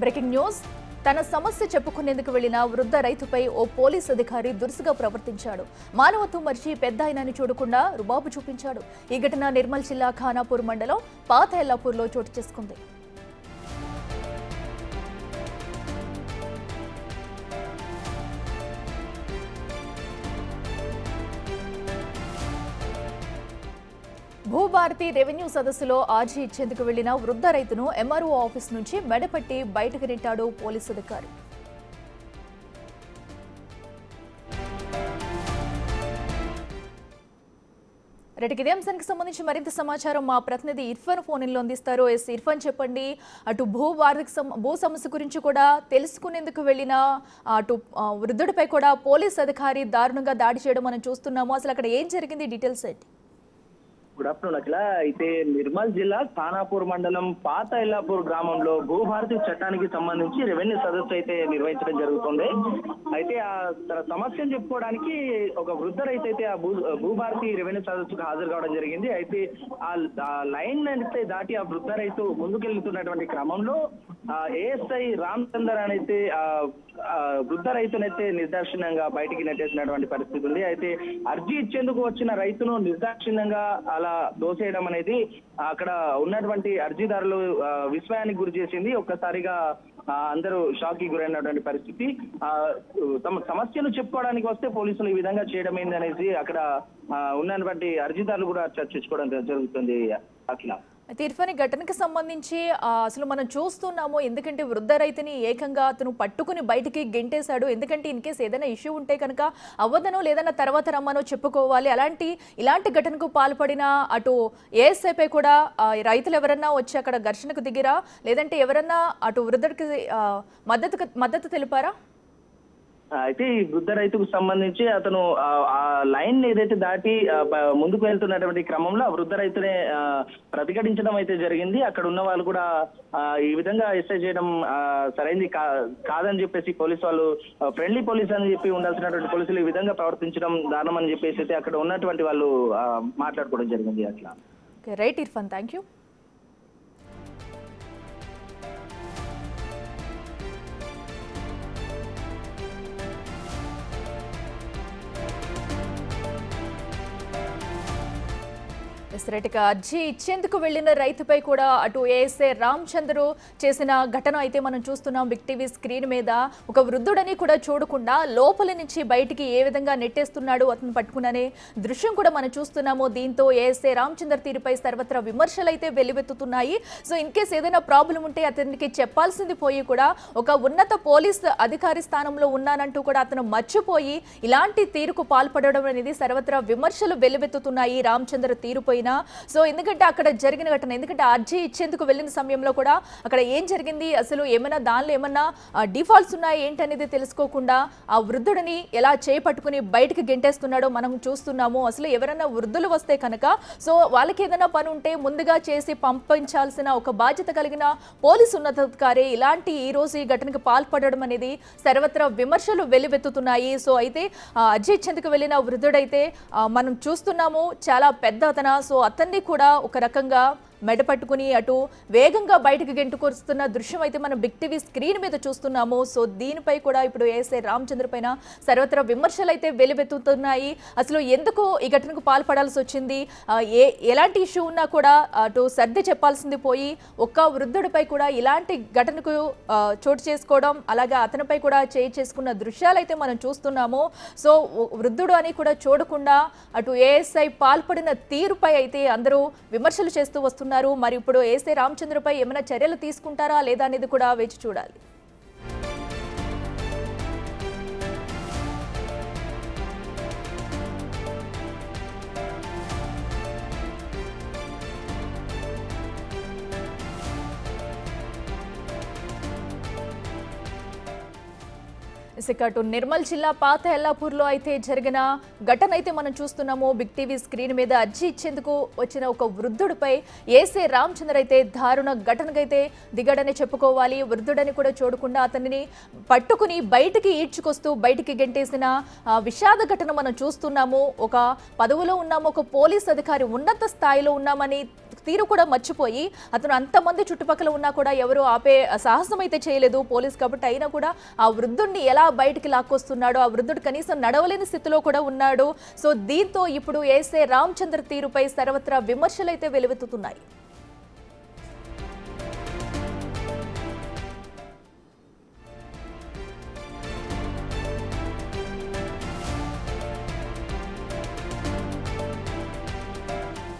Breaking news తన సమస్య చెప్పుకునేందుకు వెళ్లిన వృద్ధ రైతుపై ఓ పోలీస్ అధికారి దురుసుగా ప్రవర్తించాడు. మానవత్వం మరిచి పెద్ద ఆయనని చూడకుండా రుబాబు చూపించాడు. ఈ ఘటన నిర్మల్ జిల్లా ఖానాపూర్ మండలం పాత ఎల్లాపూర్లో చోటు చేసుకుంది. భూభారతి రెవెన్యూ సదస్సులో ఆర్జీ ఇచ్చేందుకు వెళ్లిన వృద్ధ రైతును ఎంఆర్ఓ ఆఫీస్ నుంచి మెడపట్టి బయటకు నెట్టాడు పోలీసు అధికారి. రెడ్డికి ఇదే అంశానికి సంబంధించి మరింత సమాచారం మా ప్రతినిధి ఇర్ఫాన్ ఫోన్లో అందిస్తారు. ఇర్ఫాన్, చెప్పండి, అటు భూ సమస్య గురించి కూడా తెలుసుకునేందుకు వెళ్లిన అటు వృద్ధుడిపై కూడా పోలీస్ అధికారి దారుణంగా దాడి చేయడం మనం చూస్తున్నాము. అసలు అక్కడ ఏం జరిగింది, డీటెయిల్స్ ఏంటి? గుడ్ ఆఫ్టర్నూన్ అఖిల. అయితే నిర్మల్ జిల్లా ఖానాపూర్ మండలం పాత ఎల్లాపూర్ గ్రామంలో భూభారతి చట్టానికి సంబంధించి రెవెన్యూ సదస్సు అయితే నిర్వహించడం జరుగుతుంది. అయితే తన సమస్యను చెప్పుకోవడానికి ఒక వృద్ధ రైతు అయితే ఆ భూభారతి రెవెన్యూ సదస్సుకు హాజరు కావడం జరిగింది. అయితే ఆ లైన్ అయితే దాటి ఆ వృద్ధ రైతు ముందుకెళ్తున్నటువంటి క్రమంలో ఏఎస్ఐ రామచందర్ అయితే వృద్ధ రైతునైతే నిర్దాక్షిణ్యంగా బయటికి నెట్టేసినటువంటి పరిస్థితి ఉంది. అయితే అర్జీ ఇచ్చేందుకు వచ్చిన రైతును నిర్దాక్షిణ్యంగా అలా దోసేయడం అనేది అక్కడ ఉన్నటువంటి అర్జీదారులు విస్మయానికి గురి చేసింది. ఒక్కసారిగా అందరూ షాక్ కి గురైనటువంటి పరిస్థితి. తమ సమస్యను చెప్పుకోవడానికి వస్తే పోలీసులు ఈ విధంగా చేయడం ఏందనేసి అక్కడ ఉన్నటువంటి అర్జీదారులు కూడా చర్చించుకోవడం జరుగుతుంది. అఖిల, అయితే ఇర్ఫాన్, ఈ ఘటనకి సంబంధించి అసలు మనం చూస్తున్నాము, ఎందుకంటే వృద్ధ రైతుని ఏకంగా అతను పట్టుకుని బయటికి గెంటేశాడు. ఎందుకంటే ఇన్ కేసు ఏదైనా ఇష్యూ ఉంటే కనుక అవ్వదనో లేదన్నా తర్వాత రమ్మనో చెప్పుకోవాలి. ఇలాంటి ఘటనకు పాల్పడిన అటు ఏఎస్ఐపై కూడా రైతులు ఎవరన్నా వచ్చి అక్కడ ఘర్షణకు దిగిరా, లేదంటే ఎవరన్నా అటు వృద్ధుడికి మద్దతు తెలిపారా? అయితే ఈ వృద్ధ రైతుకు సంబంధించి అతను ఆ లైన్ ఏదైతే దాటి ముందుకు వెళ్తున్నటువంటి క్రమంలో ఆ వృద్ధ రైతునే ప్రతిఘటించడం అయితే జరిగింది. అక్కడ ఉన్న వాళ్ళు కూడా ఈ విధంగా ఎస్ఐ చేయడం సరైనది కాదని చెప్పేసి పోలీసు వాళ్ళు ఫ్రెండ్లీ పోలీస్ అని చెప్పి ఉండాల్సినటువంటి పోలీసులు ఈ విధంగా ప్రవర్తించడం దారుణం అని చెప్పేసి అయితే అక్కడ ఉన్నటువంటి వాళ్ళు మాట్లాడుకోవడం జరిగింది. అట్లా రైట్ ఇర్ఫాన్, థ్యాంక్ యూ. అర్జీ ఇచ్చేందుకు వెళ్లిన రైతుపై కూడా అటు ఏఎస్ఐ రామచంద్రు చేసిన ఘటన అయితే మనం చూస్తున్నాం. బిగ్ టీవీ స్క్రీన్ మీద ఒక వృద్ధుడని కూడా చూడకుండా లోపల నుంచి బయటికి ఏ విధంగా నెట్టేస్తున్నాడు అతను పట్టుకునే దృశ్యం కూడా మనం చూస్తున్నాము. దీంతో ఏఎస్ఐ రామచంద్ర తీరుపై సర్వత్రా విమర్శలు అయితే వెల్లువెత్తుతున్నాయి. సో ఇన్ కేసు ఏదైనా ప్రాబ్లం ఉంటే అతనికి చెప్పాల్సింది పోయి కూడా ఒక ఉన్నత పోలీస్ అధికారి స్థానంలో ఉన్నానంటూ కూడా అతను మర్చిపోయి ఇలాంటి తీరుకు పాల్పడడం అనేది సర్వత్రా విమర్శలు వెల్లువెత్తుతున్నాయి రామచంద్ర తీరుపై. సో ఎందుకంటే అక్కడ జరిగిన ఘటన, ఎందుకంటే అర్జీ ఇచ్చేందుకు వెళ్ళిన సమయంలో కూడా అక్కడ ఏం జరిగింది, అసలు ఏమైనా దానిలో ఏమన్నా డిఫాల్ట్స్ ఉన్నాయా ఏంటనేది తెలుసుకోకుండా ఆ వృద్ధుడిని ఎలా చేపట్టుకుని బయటకు గెంటేస్తున్నాడో మనం చూస్తున్నాము. అసలు ఎవరైనా వృద్ధులు వస్తే కనుక సో వాళ్ళకి ఏదైనా పని ఉంటే ముందుగా చేసి పంపించాల్సిన ఒక బాధ్యత కలిగిన పోలీసు ఉన్నతాధికారి ఇలాంటి ఈ రోజు ఈ ఘటనకు పాల్పడడం అనేది సర్వత్రా విమర్శలు వెల్లువెత్తుతున్నాయి. సో అయితే అర్జీ ఇచ్చేందుకు వెళ్ళిన వృద్ధుడైతే మనం చూస్తున్నాము చాలా పెద్ద అతను. సో అతన్ని కూడా ఒక రకంగా మెడపట్టుకుని అటు వేగంగా బయటకు గెంటుకొస్తున్న దృశ్యం అయితే మనం బిగ్ టీవీ స్క్రీన్ మీద చూస్తున్నాము. సో దీనిపై కూడా ఇప్పుడు ఏఎస్ఐ రామచంద్ర పైన సర్వత్రా విమర్శలు అయితే వెలువెత్తుతున్నాయి. అసలు ఎందుకు ఈ ఘటనకు పాల్పడాల్సి వచ్చింది, ఎలాంటి ఇష్యూ ఉన్నా కూడా అటు సర్ది చెప్పాల్సింది పోయి ఒక్క వృద్ధుడిపై కూడా ఇలాంటి ఘటనకు చోటు చేసుకోవడం, అలాగా అతనిపై కూడా చేసుకున్న దృశ్యాలు అయితే మనం చూస్తున్నాము. సో వృద్ధుడు అని కూడా చూడకుండా అటు ఏఎస్ఐ పాల్పడిన తీరుపై అయితే అందరూ విమర్శలు చేస్తూ వస్తున్నారు. మరి ఇప్పుడు ఏఎస్ఐ రామచంద్రపై ఏమైనా చర్యలు తీసుకుంటారా లేదా అనేది కూడా వేచి చూడాలి. ఇసుకటు నిర్మల్ జిల్లా పాత ఎల్లాపూర్లో అయితే జరిగిన ఘటన అయితే మనం చూస్తున్నాము. బిగ్ టీవీ స్క్రీన్ మీద అర్జీ ఇచ్చేందుకు వచ్చిన ఒక వృద్ధుడిపై ఏఎస్ఐ రామచంద్ర అయితే దారుణ ఘటనకైతే దిగాడని చెప్పుకోవాలి. వృద్ధుడని కూడా చూడకుండా అతనిని పట్టుకుని బయటికి ఈడ్చుకొస్తూ బయటికి గెంటేసిన విషాద ఘటన మనం చూస్తున్నాము. ఒక పదవిలో ఉన్నాము, ఒక పోలీస్ అధికారి ఉన్నత స్థాయిలో ఉన్నామని తీరు కూడా మర్చిపోయి అతను అంతమంది చుట్టుపక్కల ఉన్నా కూడా ఎవరు ఆపే సాహసం అయితే చేయలేదు పోలీస్ కాబట్టి. అయినా కూడా ఆ వృద్ధుడిని ఎలా బయటికి లాక్కొస్తున్నాడో, ఆ వృద్ధుడు కనీసం నడవలేని స్థితిలో కూడా ఉన్నాడు. సో దీంతో ఇప్పుడు ఏఎస్ఐ రామచంద్ర తీరుపై సర్వత్రా విమర్శలైతే వెలువెత్తుతున్నాయి.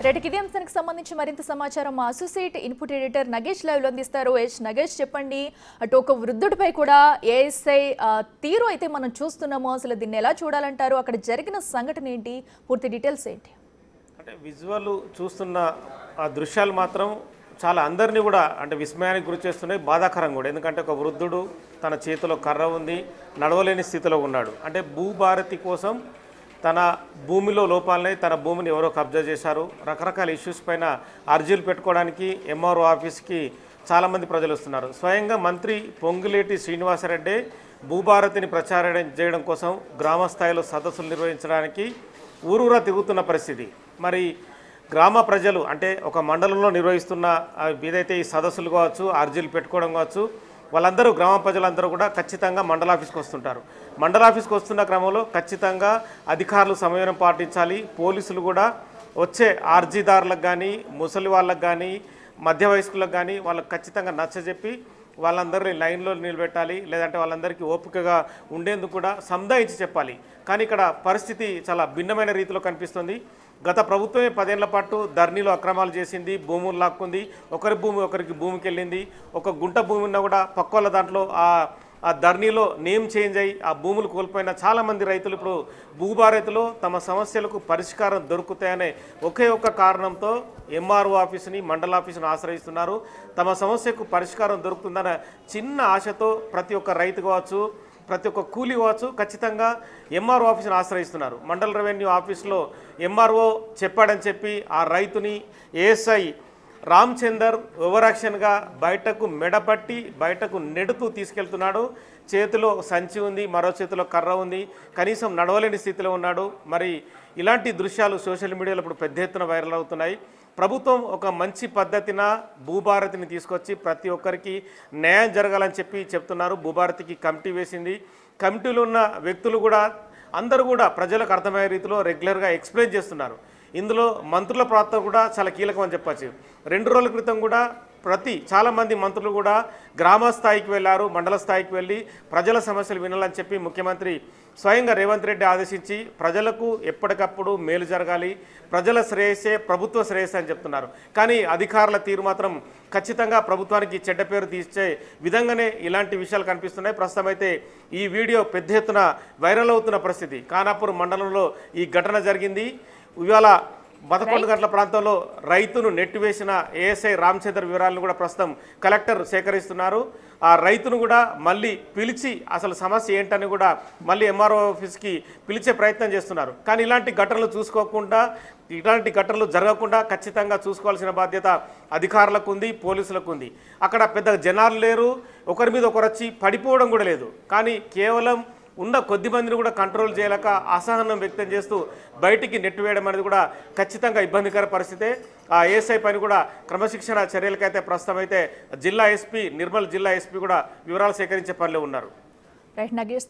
రేటికి ఇదే అంశానికి సంబంధించి మరింత సమాచారం మా associate input editor Nagesh live లో అందిస్తారు. నగేష్, చెప్పండి, అటు ఒక వృద్ధుడిపై కూడా ఏఎస్ఐ తీరు అయితే మనం చూస్తున్నాము. అసలు దీన్ని ఎలా చూడాలంటారు? అక్కడ జరిగిన సంఘటన ఏంటి? పూర్తి డీటెయిల్స్ ఏంటి? అంటే విజువల్ చూస్తున్న ఆ దృశ్యాలు మాత్రం చాలా అందరినీ కూడా అంటే విస్మయానికి గురి చేస్తున్నాయి, బాధాకరం కూడా. ఎందుకంటే ఒక వృద్ధుడు తన చేతిలో కర్ర ఉంది, నడవలేని స్థితిలో ఉన్నాడు. అంటే భూభారతి కోసం తన భూమిలో లోపాలని, తన భూమిని ఎవరో కబ్జా చేశారు, రకరకాల ఇష్యూస్ పైన అర్జీలు పెట్టుకోవడానికి ఎంఆర్ఓ ఆఫీస్కి చాలామంది ప్రజలు వస్తున్నారు. స్వయంగా మంత్రి పొంగులేటి శ్రీనివాసరెడ్డి భూభారతిని ప్రచారం చేయడం కోసం గ్రామ స్థాయిలో సదస్సులు నిర్వహించడానికి ఊరూరా తిరుగుతున్న పరిస్థితి. మరి గ్రామ ప్రజలు అంటే ఒక మండలంలో నిర్వహిస్తున్న ఏదైతే ఈ సదస్సులు కావచ్చు, అర్జీలు పెట్టుకోవడం కావచ్చు, వాళ్ళందరూ గ్రామ ప్రజలందరూ కూడా ఖచ్చితంగా మండల ఆఫీస్కి వస్తుంటారు. మండల ఆఫీస్కి వస్తున్న క్రమంలో ఖచ్చితంగా అధికారులు సమయం పాటించాలి. పోలీసులు కూడా వచ్చే అర్జీదారులకు కానీ, ముసలి వాళ్ళకు కానీ, మధ్య వయస్కులకు కానీ వాళ్ళకి ఖచ్చితంగా నచ్చజెప్పి వాళ్ళందరినీ లైన్లో నిలబెట్టాలి. లేదంటే వాళ్ళందరికీ ఓపికగా ఉండేందుకు కూడా సంధాయించి చెప్పాలి. కానీ ఇక్కడ పరిస్థితి చాలా భిన్నమైన రీతిలో కనిపిస్తుంది. గత ప్రభుత్వమే 10 ఏళ్ల పాటు ధరణిలో అక్రమాలు చేసింది, భూములు లాక్కుంది, ఒకరి భూమి ఒకరికి భూమికి వెళ్ళింది. ఒక గుంట భూమి ఉన్నా కూడా పక్క వాళ్ళ దాంట్లో ఆ ధరణిలో నేమ్ చేంజ్ అయ్యి ఆ భూములు కోల్పోయిన చాలామంది రైతులు ఇప్పుడు భూభారతిలో తమ సమస్యలకు పరిష్కారం దొరుకుతాయనే ఒకే ఒక్క కారణంతో ఎంఆర్ఓ ఆఫీసుని, మండల ఆఫీసును ఆశ్రయిస్తున్నారు. తమ సమస్యకు పరిష్కారం దొరుకుతుందన్న చిన్న ఆశతో ప్రతి ఒక్క రైతు కావచ్చు, ప్రతి ఒక్క కూలీ కావచ్చు ఖచ్చితంగా ఎంఆర్ఓ ఆఫీసును ఆశ్రయిస్తున్నారు. మండల రెవెన్యూ ఆఫీస్లో ఎంఆర్ఓ చెప్పాడని చెప్పి ఆ రైతుని ఏఎస్ఐ రామచందర్ ఓవరాక్షన్గా బయటకు మెడపట్టి బయటకు నెడుతూ తీసుకెళ్తున్నాడు. చేతిలో సంచి ఉంది, మరో చేతిలో కర్ర ఉంది, కనీసం నడవలేని స్థితిలో ఉన్నాడు. మరి ఇలాంటి దృశ్యాలు సోషల్ మీడియాలో ఇప్పుడు పెద్ద ఎత్తున వైరల్ అవుతున్నాయి. ప్రభుత్వం ఒక మంచి పద్ధతిన భూభారతిని తీసుకొచ్చి ప్రతి ఒక్కరికి న్యాయం జరగాలని చెప్తున్నారు. భూభారతికి కమిటీ వేసింది. కమిటీలో ఉన్న వ్యక్తులు కూడా అందరూ కూడా ప్రజలకు అర్థమయ్యే రీతిలో రెగ్యులర్గా ఎక్స్ప్లెయిన్ చేస్తున్నారు. ఇందులో మంత్రుల పాత్ర కూడా చాలా కీలకం అని చెప్పచ్చు. 2 రోజుల క్రితం కూడా చాలామంది మంత్రులు కూడా గ్రామ స్థాయికి వెళ్ళారు, మండల స్థాయికి వెళ్ళి ప్రజల సమస్యలు వినాలని చెప్పి ముఖ్యమంత్రి స్వయంగా రేవంత్ రెడ్డి ఆదేశించి ప్రజలకు ఎప్పటికప్పుడు మేలు జరగాలి, ప్రజల శ్రేయస్సే ప్రభుత్వ శ్రేయస్సే అని చెప్తున్నారు. కానీ అధికారుల తీరు మాత్రం ఖచ్చితంగా ప్రభుత్వానికి చెడ్డ పేరు తీసే విధంగానే ఇలాంటి విషయాలు కనిపిస్తున్నాయి. ప్రస్తుతం అయితే ఈ వీడియో పెద్ద ఎత్తున వైరల్ అవుతున్న పరిస్థితి. ఖానాపూర్ మండలంలో ఈ ఘటన జరిగింది. ఇవాళ 11 గంటల ప్రాంతంలో రైతును నెట్టివేసిన ఏఎస్ఐ రామచందర్ వివరాలను కూడా ప్రస్తుతం కలెక్టర్ సేకరిస్తున్నారు. ఆ రైతును కూడా మళ్ళీ పిలిచి అసలు సమస్య ఏంటని కూడా మళ్ళీ ఎంఆర్ఓ ఆఫీస్కి పిలిచే ప్రయత్నం చేస్తున్నారు. కానీ ఇలాంటి ఘటనలు ఇలాంటి ఘటనలు జరగకుండా ఖచ్చితంగా చూసుకోవాల్సిన బాధ్యత అధికారులకు ఉంది, పోలీసులకు ఉంది. అక్కడ పెద్ద జనాలు లేరు, ఒకరి మీద ఒకరు వచ్చి పడిపోవడం కూడా లేదు. కానీ కేవలం ఉన్న కొద్ది మందిని కూడా కంట్రోల్ చేయలేక అసహనం వ్యక్తం చేస్తూ బయటికి నెట్టివేయడం అనేది కూడా ఖచ్చితంగా ఇబ్బందికర పరిస్థితే. ఆ ఏఎస్ఐ పైన కూడా క్రమశిక్షణ చర్యలకైతే ప్రస్తుతం అయితే నిర్మల్ జిల్లా ఎస్పీ కూడా వివరాలు సేకరించే పనిలో ఉన్నారు. రైట్ నగేష్.